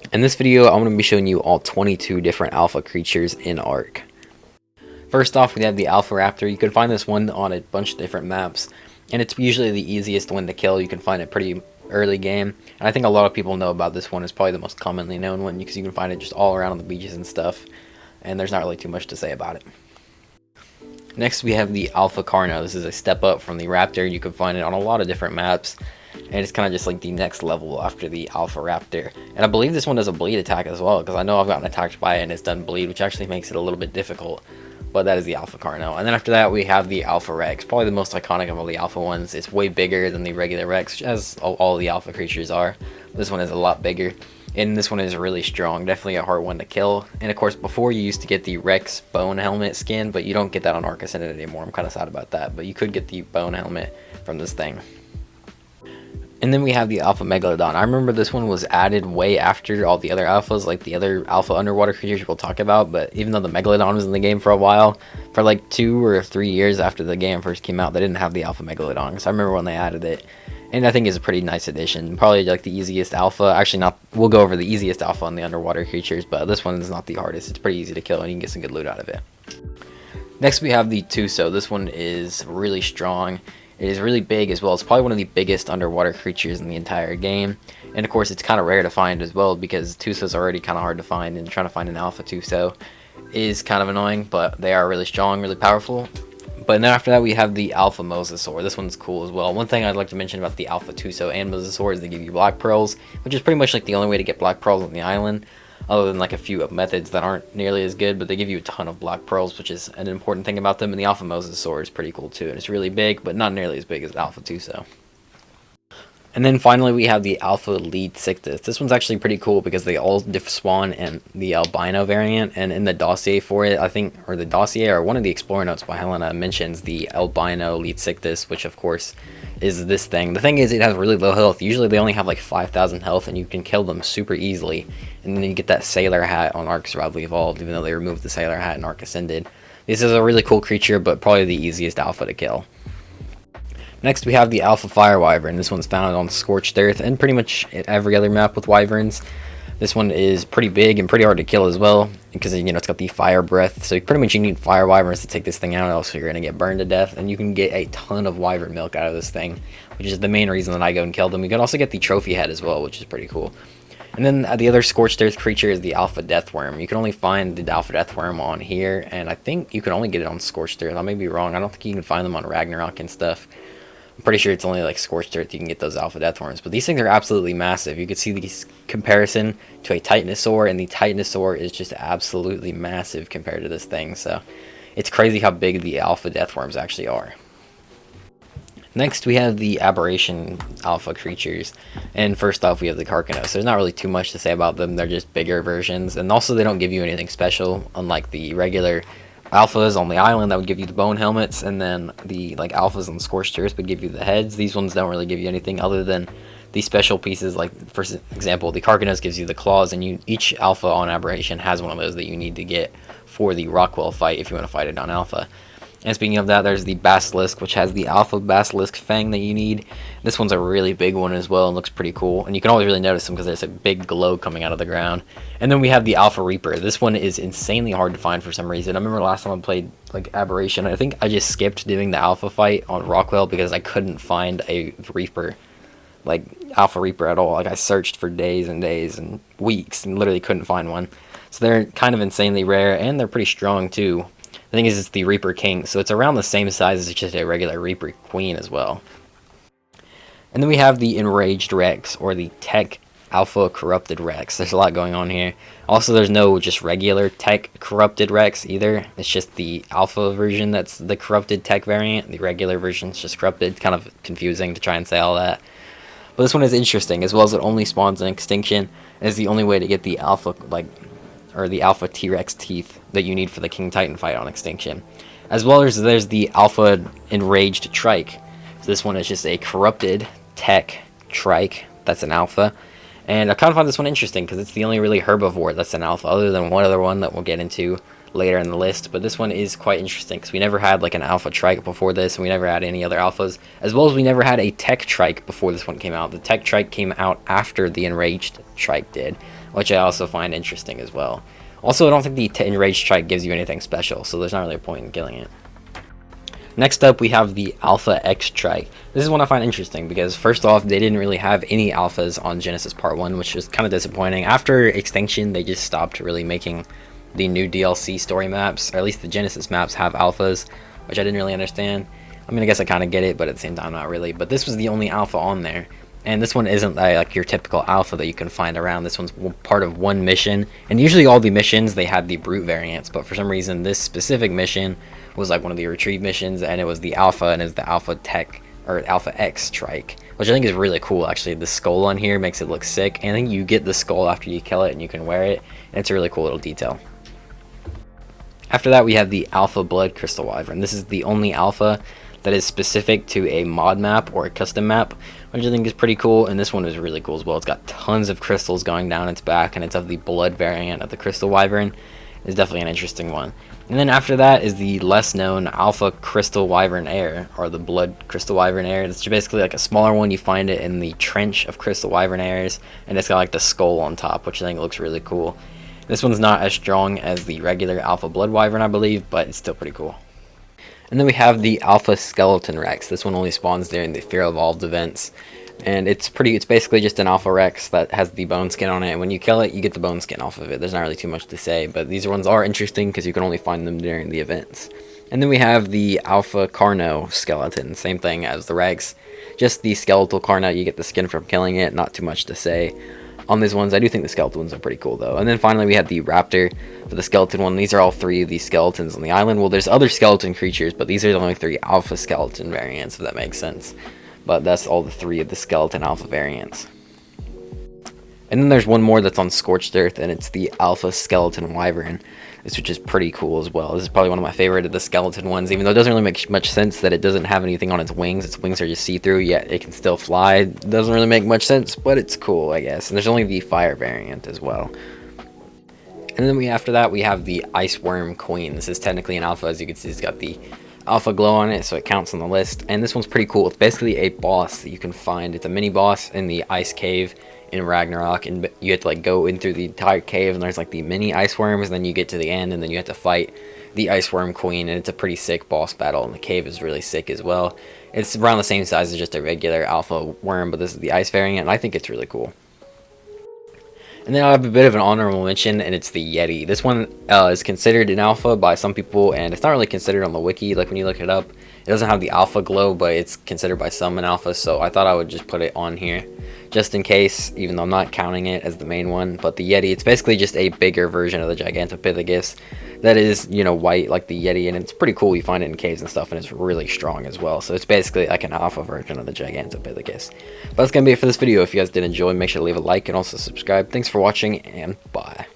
In this video, I'm going to be showing you all 22 different alpha creatures in Ark. First off, we have the Alpha Raptor. You can find this one on a bunch of different maps, and it's usually the easiest one to kill. You can find it pretty early game, and I think a lot of people know about this one. It's probably the most commonly known one because you can find it just all around on the beaches and stuff, and there's not really too much to say about it. Next, we have the Alpha Carno. This is a step up from the Raptor. You can find it on a lot of different maps, and it's kind of just like the next level after the Alpha Raptor. And I believe this one does a bleed attack as well, because I know I've gotten attacked by it and it's done bleed, which actually makes it a little bit difficult. But that is the Alpha Carno. And then after that, we have the Alpha Rex, probably the most iconic of all the Alpha ones. It's way bigger than the regular Rex, as all the Alpha creatures are. This one is a lot bigger, and this one is really strong, definitely a hard one to kill. And of course, before you used to get the Rex bone helmet skin, but you don't get that on Ark Ascended anymore. I'm kind of sad about that, but you could get the bone helmet from this thing. And then we have the Alpha Megalodon. I remember this one was added way after all the other alphas, like the other alpha underwater creatures we'll talk about. But even though the Megalodon was in the game for a while, for like 2 or 3 years after the game first came out, they didn't have the Alpha Megalodon. So I remember when they added it, and I think it's a pretty nice addition. Probably like the easiest alpha. Actually, not. We'll go over the easiest alpha on the underwater creatures, but this one is not the hardest. It's pretty easy to kill, and you can get some good loot out of it. Next, we have the Tuso. This one is really strong. It is really big as well. It's probably one of the biggest underwater creatures in the entire game. And of course, it's kind of rare to find as well, because Tusos are already kind of hard to find, and trying to find an alpha Tuso is kind of annoying, but they are really strong, really powerful. But then after that, we have the Alpha Mosasaur. This one's cool as well. One thing I'd like to mention about the Alpha Tuso and Mosasaur is they give you black pearls, which is pretty much like the only way to get black pearls on the island, other than like a few methods that aren't nearly as good, but they give you a ton of black pearls, which is an important thing about them. And the Alpha Mosasaur is pretty cool too, and it's really big, but not nearly as big as the Alpha Tuso. And then finally, we have the Alpha Leadius. This one's actually pretty cool because they all spawn in the albino variant, and in the dossier for it, I think, or the dossier, or one of the explorer notes by Helena mentions the albino Leadius, which of course is this thing. The thing is, it has really low health. Usually they only have like 5,000 health, and you can kill them super easily. And then you get that sailor hat on Ark Survival Evolved, even though they removed the sailor hat in Ark Ascended. This is a really cool creature, but probably the easiest alpha to kill. Next, we have the Alpha Fire Wyvern. This one's found on Scorched Earth and pretty much every other map with Wyverns. This one is pretty big and pretty hard to kill as well, because it's got the fire breath. So pretty much you need fire wyverns to take this thing out, else you're going to get burned to death. And you can get a ton of wyvern milk out of this thing, which is the main reason that I go and kill them. You can also get the trophy head as well, which is pretty cool. And then the other Scorched Earth creature is the Alpha Deathworm. You can only find the Alpha Deathworm on here, and I think you can only get it on Scorched Earth. I may be wrong. I don't think you can find them on Ragnarok and stuff. I'm pretty sure it's only like Scorched Earth you can get those Alpha Deathworms. But these things are absolutely massive. You can see the comparison to a Titanosaur, and the Titanosaur is just absolutely massive compared to this thing. So it's crazy how big the Alpha Deathworms actually are. Next, we have the Aberration alpha creatures, and first off, we have the Carcanos. There's not really too much to say about them. They're just bigger versions, and also they don't give you anything special, unlike the regular alphas on the island that would give you the bone helmets, and then the alphas on Scorched Earth would give you the heads. These ones don't really give you anything other than the special pieces. Like, for example, the Carcanos gives you the claws, and each alpha on Aberration has one of those that you need to get for the Rockwell fight if you want to fight it on alpha. And speaking of that, there's the Basilisk, which has the Alpha Basilisk Fang that you need. This one's a really big one as well and looks pretty cool. And you can always really notice them because there's a big glow coming out of the ground. And then we have the Alpha Reaper. This one is insanely hard to find for some reason. I remember last time I played Aberration, I think I just skipped doing the Alpha fight on Rockwell because I couldn't find a Reaper, Alpha Reaper at all. I searched for days and days and weeks and literally couldn't find one. So they're kind of insanely rare, and they're pretty strong too. The thing is, it's the Reaper King, so it's around the same size as just a regular Reaper Queen as well. And then we have the Enraged Rex, or the Tech Alpha Corrupted Rex. There's a lot going on here. Also, there's no just regular Tech Corrupted Rex either. It's just the Alpha version that's the Corrupted Tech variant. The regular version's just Corrupted. Kind of confusing to try and say all that. But this one is interesting, as well as it only spawns in Extinction, and is the only way to get the Alpha, or the Alpha T-Rex teeth that you need for the King Titan fight on Extinction. As well as there's the Alpha Enraged Trike. So this one is just a corrupted tech trike that's an alpha. And I kind of find this one interesting because it's the only really herbivore that's an alpha, other than one other one that we'll get into later in the list. But this one is quite interesting because we never had an Alpha Trike before this, and we never had any other alphas, as well as we never had a Tech Trike before this one came out. The Tech Trike came out after the Enraged Trike did, which I also find interesting as well. Also, I don't think the Enrage Trike gives you anything special, so there's not really a point in killing it. Next up, we have the Alpha X Trike. This is one I find interesting because, first off, they didn't really have any alphas on Genesis Part 1, which was kind of disappointing. After Extinction, they just stopped really making the new DLC story maps, or at least the Genesis maps have alphas, which I didn't really understand. I mean, I guess I kind of get it, but at the same time, not really. But this was the only alpha on there. And this one isn't like your typical alpha that you can find around. This one's part of one mission. And usually all the missions, they had the brute variants. But for some reason, this specific mission was like one of the retrieve missions. And it was the alpha, and it's the Alpha Tech, or Alpha X Trike. Which I think is really cool, actually. The skull on here makes it look sick. And I think you get the skull after you kill it, and you can wear it. And it's a really cool little detail. After that, we have the Alpha Blood Crystal Wyvern. This is the only alpha that is specific to a mod map or a custom map, which I think is pretty cool. And this one is really cool as well. It's got tons of crystals going down its back, and it's of the blood variant of the Crystal Wyvern. It's definitely an interesting one. And then after that is the less known Alpha Crystal Wyvern Air, or the Blood Crystal Wyvern Air. It's basically like a smaller one. You find it in the trench of Crystal Wyvern Airs, and it's got like the skull on top, which I think looks really cool. This one's not as strong as the regular Alpha Blood Wyvern, I believe, but it's still pretty cool. And then we have the Alpha Skeleton Rex. This one only spawns during the Fear Evolved events. And it's basically just an Alpha Rex that has the bone skin on it. And when you kill it, you get the bone skin off of it. There's not really too much to say, but these ones are interesting because you can only find them during the events. And then we have the Alpha Carno Skeleton. Same thing as the Rex. Just the skeletal Carno, you get the skin from killing it. Not too much to say on these ones. I do think the skeleton ones are pretty cool though. And then finally we have the Raptor for the skeleton one. These are all three of the skeletons on the island. Well, there's other skeleton creatures, but these are the only three alpha skeleton variants, if that makes sense. But that's all the three of the skeleton alpha variants. And then there's one more that's on Scorched Earth, and it's the Alpha Skeleton Wyvern, which is pretty cool as well. This is probably one of my favorite of the skeleton ones, even though it doesn't really make much sense that it doesn't have anything on its wings. Its wings are just see-through, yet it can still fly. It doesn't really make much sense, but it's cool, I guess. And there's only the fire variant as well. And then after that, we have the Ice Worm Queen. This is technically an alpha. As you can see, it's got the alpha glow on it, so it counts on the list. And this one's pretty cool. It's basically a boss that you can find. It's a mini boss in the ice cave in Ragnarok, and you have to like go in through the entire cave, and there's like the mini ice worms, and then you get to the end, and then you have to fight the Ice Worm Queen, and it's a pretty sick boss battle, and the cave is really sick as well. It's around the same size as just a regular alpha worm, but this is the ice variant, and I think it's really cool. And then I have a bit of an honorable mention, and it's the Yeti. This one is considered an alpha by some people, and it's not really considered on the wiki. Like when you look it up, it doesn't have the alpha glow, but it's considered by some an alpha, so I thought I would just put it on here just in case, even though I'm not counting it as the main one. But the Yeti, it's basically just a bigger version of the Gigantopithecus that is, you know, white like the Yeti, and it's pretty cool. You find it in caves and stuff, and it's really strong as well. So it's basically like an alpha version of the Gigantopithecus. But that's going to be it for this video. If you guys did enjoy, make sure to leave a like and also subscribe. Thanks for watching, and bye.